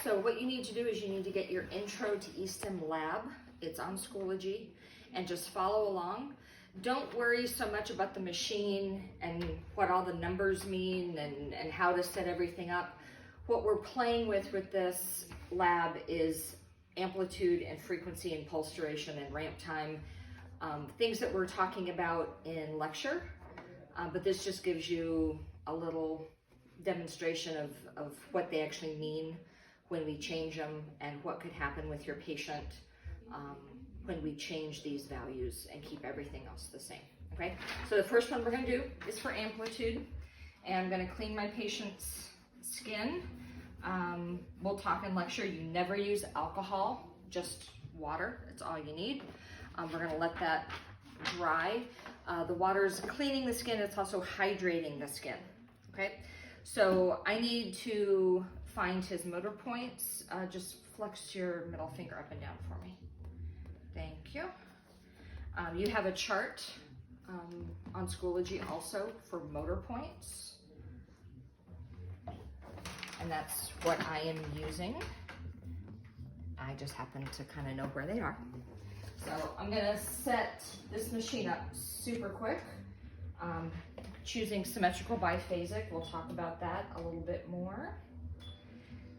So what you need to do is you need to get your Intro to estim lab. It's on Schoology, and just follow along. Don't worry so much about the machine and what all the numbers mean and how to set everything up. What we're playing with this lab is amplitude and frequency and pulse duration and ramp time, things that we're talking about in lecture, but this just gives you a little demonstration of what they actually mean when we change them and what could happen with your patient when we change these values and keep everything else the same. Okay, so the first one we're going to do is for amplitude, and I'm going to clean my patient's skin. We'll talk in lecture, you never use alcohol, just water, it's all you need. We're going to let that dry. The water is cleaning the skin, it's also hydrating the skin. Okay, so I need to find his motor points. Just flex your middle finger up and down for me. Thank you. You have a chart on Schoology also for motor points, and that's what I am using. I just happen to kind of know where they are. So I'm gonna set this machine up super quick. Choosing symmetrical biphasic, we'll talk about that a little bit more.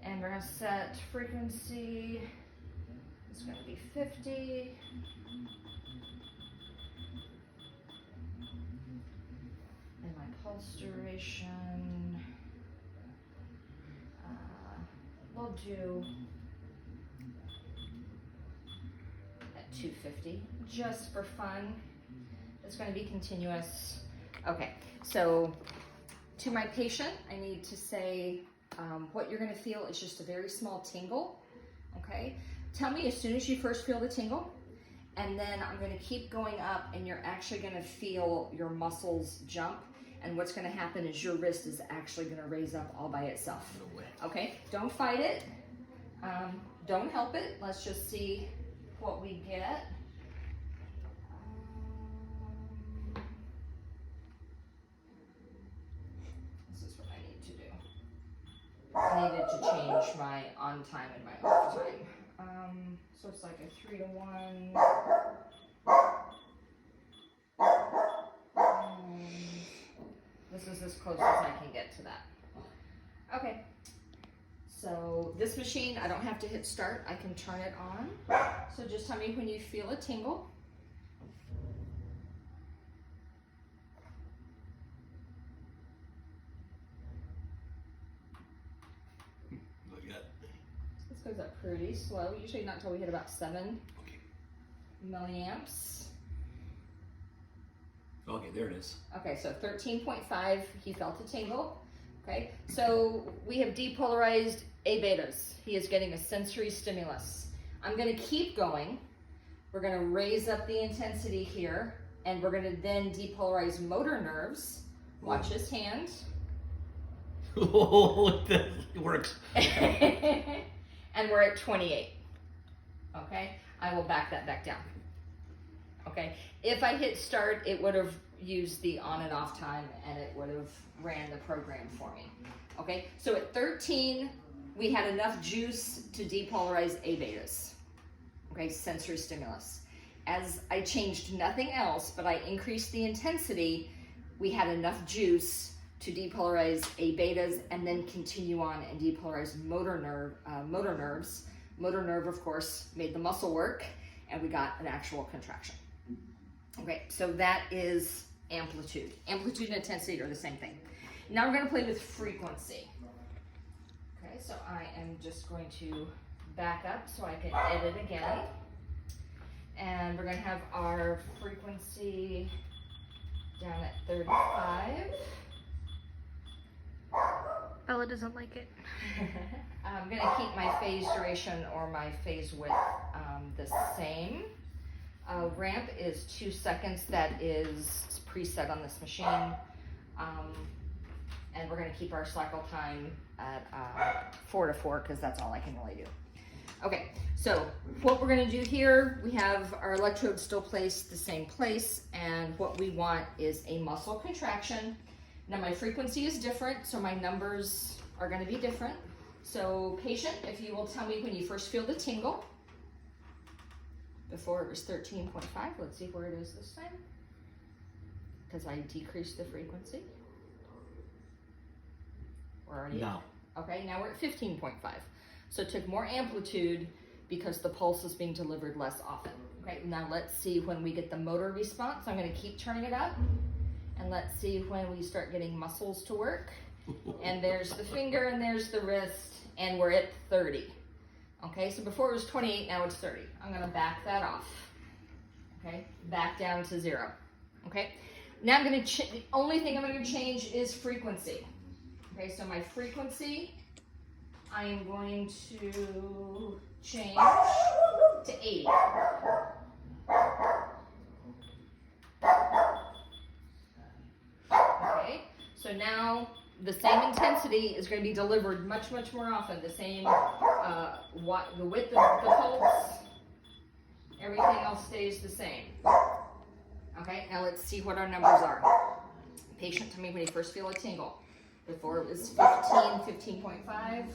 And we're gonna set frequency, it's gonna be 50. And my pulse duration, we'll do at 250, just for fun. It's gonna be continuous. Okay, so to my patient, I need to say what you're gonna feel is just a very small tingle, okay? Tell me as soon as you first feel the tingle, and then I'm gonna keep going up, and you're actually gonna feel your muscles jump, and what's gonna happen is your wrist is actually gonna raise up all by itself. No way. Okay, don't fight it, don't help it, let's just see what we get. I needed to change my on time and my off time. So it's like a 3 to 1. This is as close as I can get to that. Okay. So this machine, I don't have to hit start. I can turn it on. So just tell me when you feel a tingle. This goes up pretty slow, usually not until we hit about 7 milliamps. Okay, there it is. Okay, so 13.5, he felt a tingle. Okay, so we have depolarized A betas. He is getting a sensory stimulus. I'm gonna keep going. We're gonna raise up the intensity here, and we're gonna then depolarize motor nerves. Watch his hand. Oh, that works. And we're at 28, okay? I will back that back down, okay? If I hit start, it would have used the on and off time, and it would have ran the program for me, okay? So at 13, we had enough juice to depolarize A betas, okay? Sensory stimulus. As I changed nothing else, but I increased the intensity, we had enough juice to depolarize A betas and then continue on and depolarize motor nerves. Motor nerve, of course, made the muscle work, and we got an actual contraction. Okay, so that is amplitude. Amplitude and intensity are the same thing. Now we're gonna play with frequency. Okay, so I am just going to back up so I can edit again. And we're gonna have our frequency down at 35. Bella doesn't like it. I'm going to keep my phase duration or my phase width the same. Ramp is 2 seconds. That is preset on this machine. And we're going to keep our cycle time at 4 to 4 because that's all I can really do. Okay, so what we're going to do here, we have our electrode still placed the same place, and what we want is a muscle contraction. Now my frequency is different, so my numbers are going to be different. So patient, if you will tell me when you first feel the tingle. Before it was 13.5. Let's see where it is this time. Because I decreased the frequency. We're already No. Okay, now we're at 15.5. So it took more amplitude because the pulse is being delivered less often. Okay, now let's see when we get the motor response. I'm going to keep turning it up. And let's see when we start getting muscles to work. And there's the finger and there's the wrist. And we're at 30. Okay, so before it was 28, now it's 30. I'm going to back that off. Okay, back down to 0. Okay, now I'm going to, the only thing I'm going to change is frequency. Okay, so my frequency, I am going to change to 80. Okay, so now the same intensity is going to be delivered much, much more often. The same, the width of the pulse, everything else stays the same. Okay, now let's see what our numbers are. Patient, tell me when you first feel a tingle. Before it was 15.5.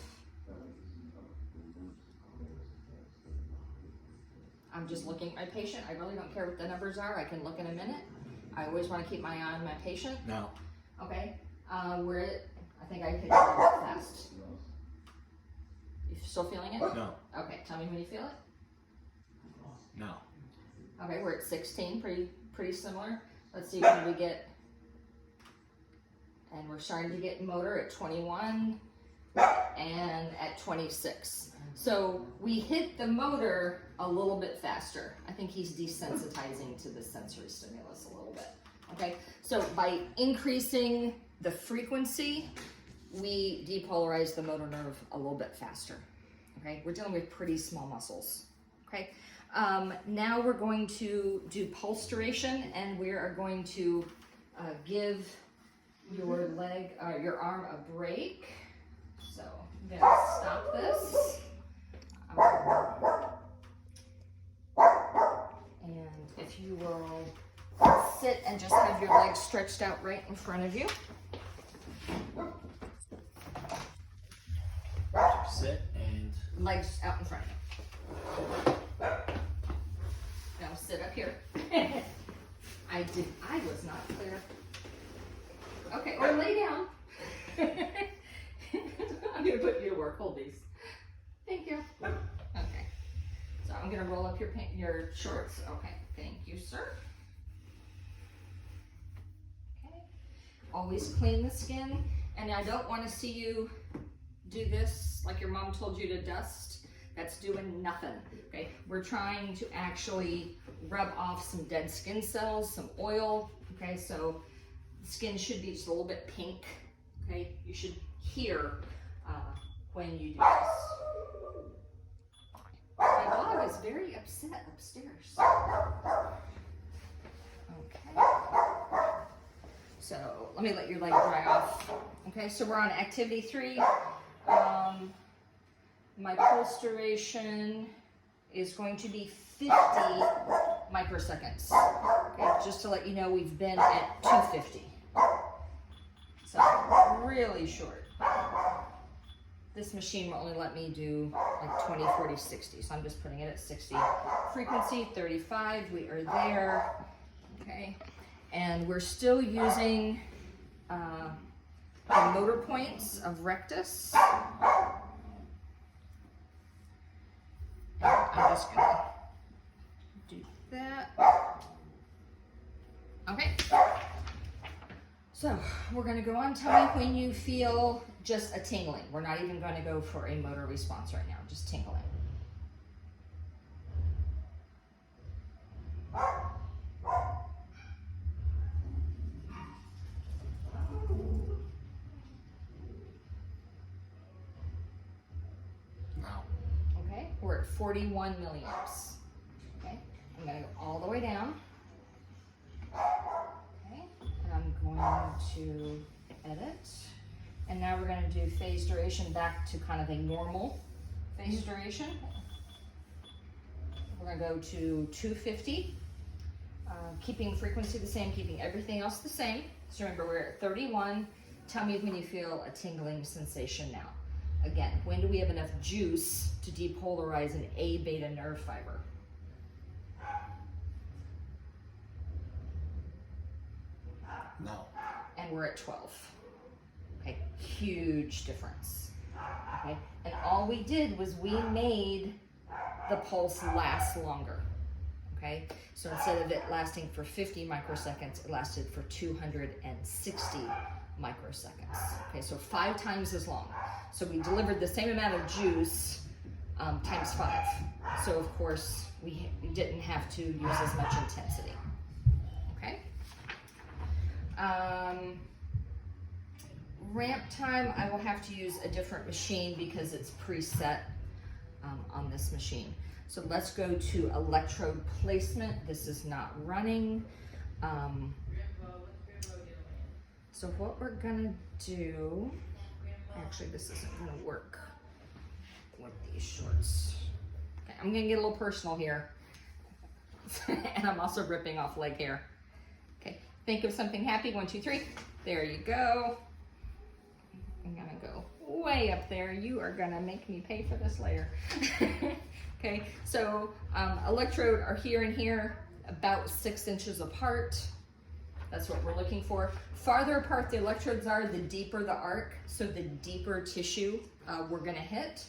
I'm just looking at my patient. I really don't care what the numbers are. I can look in a minute. I always want to keep my eye on my patient. No. Okay, we're at, I think I hit it a little bit fast. You still feeling it? No. Okay, tell me when you feel it. No. Okay, we're at 16, pretty similar. Let's see when we get, and we're starting to get motor at 21 and at 26. So we hit the motor a little bit faster. I think he's desensitizing to the sensory stimulus a little bit. Okay, so by increasing the frequency, we depolarize the motor nerve a little bit faster. Okay, we're dealing with pretty small muscles. Okay, now we're going to do pulse duration, and we are going to give your leg, your arm a break. So I'm gonna stop this. And if you will sit and just have your legs stretched out right in front of you. Sit and Legs out in front of you. Now sit up here. I was not clear. Okay, or lay down. I'm gonna put you to work. Hold these. Thank you. Okay. So I'm gonna roll up your shorts. Okay. Thank you, sir. Okay. Always clean the skin, and I don't want to see you do this like your mom told you to dust. That's doing nothing. Okay. We're trying to actually rub off some dead skin cells, some oil. Okay. So the skin should be just a little bit pink. Okay. You should hear when you do this. My dog is very upset upstairs. Okay. So let me let your leg dry off. Okay, so we're on activity 3. My pulse duration is going to be 50 microseconds. Okay, just to let you know, we've been at 250. So really short. This machine will only let me do like 20, 40, 60. So I'm just putting it at 60. Frequency 35, we are there. Okay. And we're still using the motor points of rectus. And I'm just gonna do that. Okay. So we're gonna go on. Tell me when you feel just a tingling. We're not even going to go for a motor response right now, just tingling. no. Okay, we're at 41 milliamps. Okay, I'm going to go all the way down. Okay, and I'm going to edit. And now we're going to do phase duration back to kind of a normal phase duration. We're going to go to 250, keeping the frequency the same, keeping everything else the same. So remember, we're at 31. Tell me when you feel a tingling sensation now. Again, when do we have enough juice to depolarize an A beta nerve fiber? No. And we're at 12. Okay, huge difference. Okay, and all we did was we made the pulse last longer. Okay, so instead of it lasting for 50 microseconds, it lasted for 260 microseconds. Okay, so 5 times as long. So we delivered the same amount of juice times 5. So of course we didn't have to use as much intensity. Okay. Ramp time, I will have to use a different machine because it's preset on this machine. So let's go to electrode placement. This is not running. So what we're gonna do, actually this isn't gonna work with these shorts. Okay, I'm gonna get a little personal here. And I'm also ripping off leg hair. Okay, think of something happy, 1, 2, 3. There you go. I'm gonna go way up there. You are gonna make me pay for this later. Okay, so electrode are here and here, about 6 inches apart. That's what we're looking for. Farther apart the electrodes are, the deeper the arc, so the deeper tissue we're gonna hit.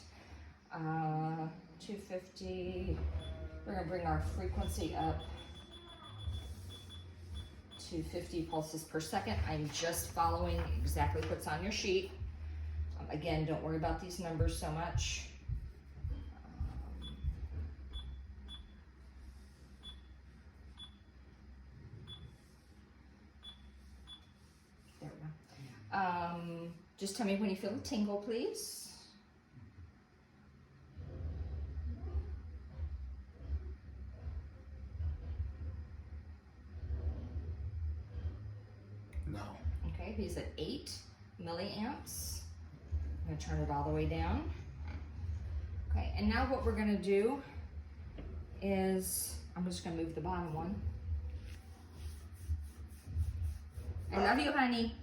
250, we're gonna bring our frequency up to 50 pulses per second. I'm just following exactly what's on your sheet. Again, don't worry about these numbers so much. There we go. Just tell me when you feel a tingle, please. No. Okay, he's at 8 milliamps. I'm gonna turn it all the way down. Okay, and now what we're gonna do is, I'm just gonna move the bottom one. I love you, honey.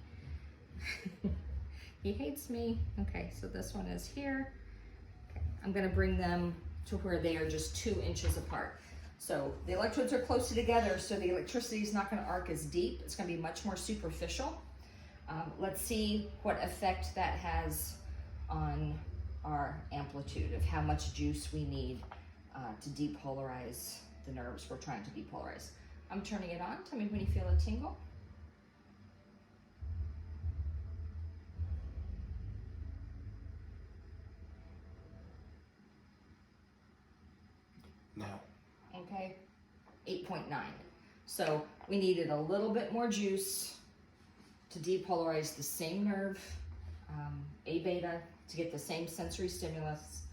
He hates me. Okay, so this one is here. Okay, I'm gonna bring them to where they are just 2 inches apart. So the electrodes are closer together, so the electricity is not gonna arc as deep. It's gonna be much more superficial. Let's see what effect that has on our amplitude of how much juice we need to depolarize the nerves we're trying to depolarize. I'm turning it on. Tell me when you feel a tingle. No. Okay, 8.9. So we needed a little bit more juice to depolarize the same nerve, A beta, to get the same sensory stimulus,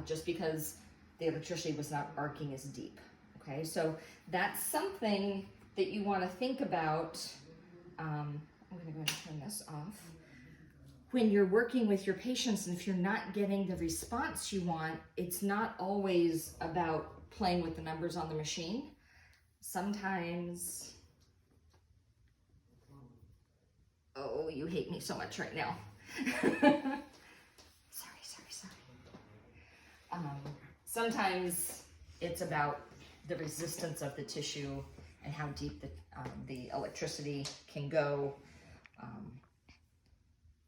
just because the electricity was not arcing as deep. Okay, so that's something that you want to think about. I'm going to go ahead and turn this off. When you're working with your patients, and if you're not getting the response you want, it's not always about playing with the numbers on the machine. Sometimes, oh, you hate me so much right now. Sorry. Sometimes it's about the resistance of the tissue and how deep the electricity can go.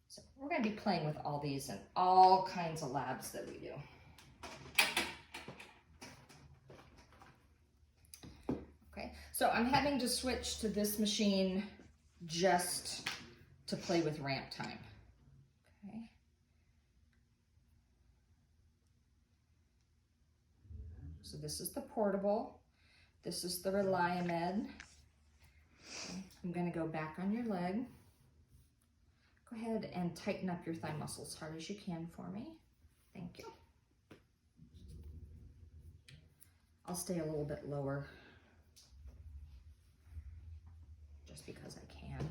So we're going to be playing with all these in all kinds of labs that we do. Okay, so I'm having to switch to this machine just to play with ramp time. Okay. So this is the portable. This is the Reliamed. Okay. I'm going to go back on your leg. Go ahead and tighten up your thigh muscles as hard as you can for me. Thank you. I'll stay a little bit lower just because I can.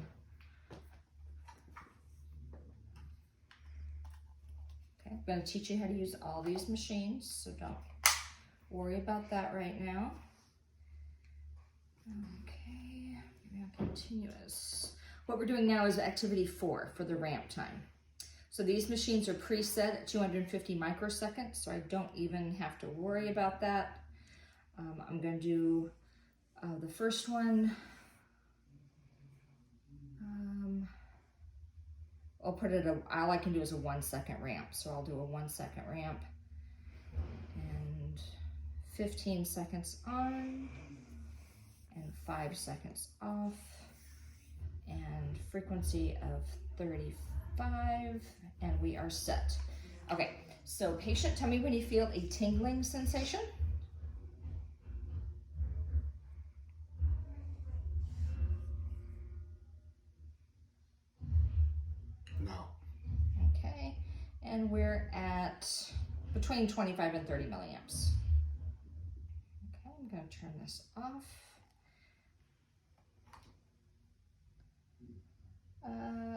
Okay, I'm going to teach you how to use all these machines, so don't worry about that right now. Okay, maybe I'll continuous. What we're doing now is activity 4 for the ramp time. So these machines are preset at 250 microseconds, so I don't even have to worry about that. I'm going to do the first one. I'll put it, all I can do is a 1 second ramp. So I'll do a 1 second ramp and 15 seconds on and 5 seconds off and frequency of 35 and we are set. Okay, so patient, tell me when you feel a tingling sensation. No. Okay, and we're at between 25 and 30 milliamps. Okay, I'm going to turn this off.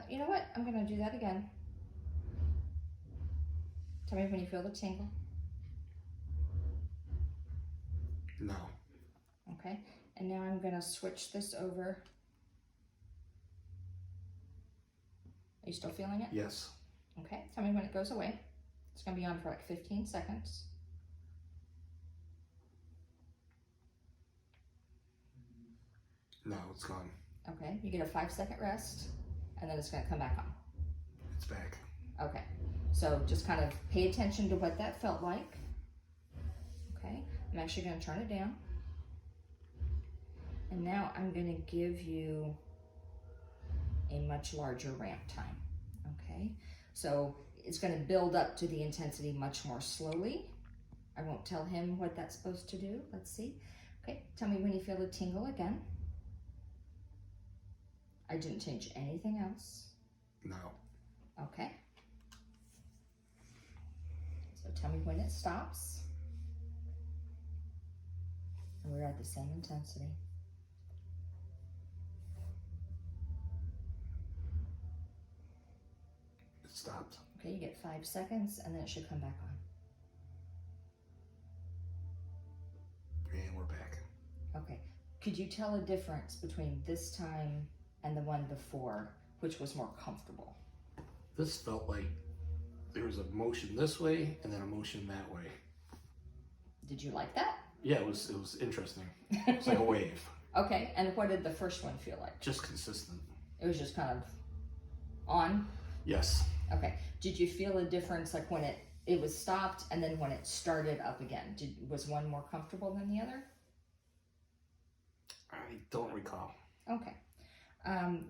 You know what? I'm going to do that again. Tell me when you feel the tingle. No. Okay, and now I'm going to switch this over. Are you still feeling it? Yes. Okay, tell me when it goes away. It's going to be on for like 15 seconds. No, it's gone. Okay, you get a 5 second rest, and then it's going to come back on. It's back. Okay, so just kind of pay attention to what that felt like. Okay, I'm actually going to turn it down. And now I'm going to give you a much larger ramp time. Okay, so it's going to build up to the intensity much more slowly. I won't tell him what that's supposed to do. Let's see. Okay, tell me when you feel a tingle again. I didn't change anything else. No. Okay. So tell me when it stops. And we're at the same intensity. It stopped. Okay, you get 5 seconds and then it should come back on. And we're back. Okay. Could you tell a difference between this time and the one before, which was more comfortable? This felt like there was a motion this way and then a motion that way. Did you like that? Yeah, it was interesting. It's like a wave. Okay, and what did the first one feel like? Just consistent. It was just kind of on? Yes. Okay. Did you feel a difference like when it was stopped and then when it started up again? Was one more comfortable than the other? I don't recall. Okay.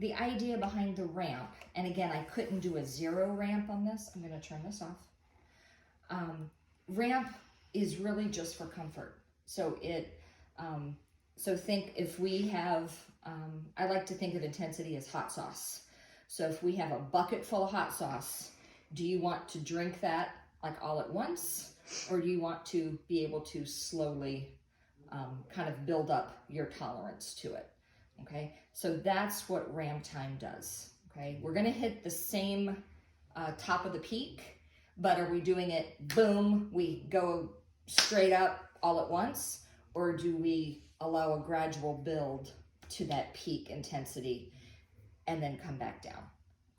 The idea behind the ramp, and again, I couldn't do a 0 ramp on this. I'm going to turn this off. Ramp is really just for comfort. So so think if we have, I like to think of intensity as hot sauce. So if we have a bucket full of hot sauce, do you want to drink that like all at once? Or do you want to be able to slowly kind of build up your tolerance to it? Okay, so that's what ramp time does. Okay, we're gonna hit the same top of the peak, but are we doing it boom, we go straight up all at once, or do we allow a gradual build to that peak intensity and then come back down?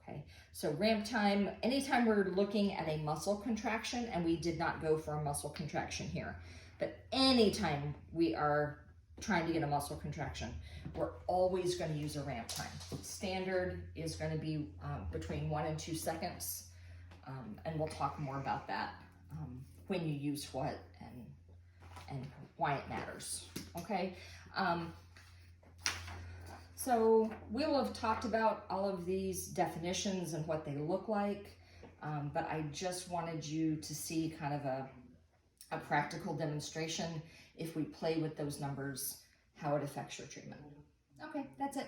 Okay, so ramp time, anytime we're looking at a muscle contraction, and we did not go for a muscle contraction here, but anytime we are trying to get a muscle contraction, we're always going to use a ramp time. Standard is going to be between 1 and 2 seconds, and we'll talk more about that when you use what and why it matters. Okay, so we'll have talked about all of these definitions and what they look like, but I just wanted you to see kind of a practical demonstration, if we play with those numbers, how it affects your treatment. Okay, that's it.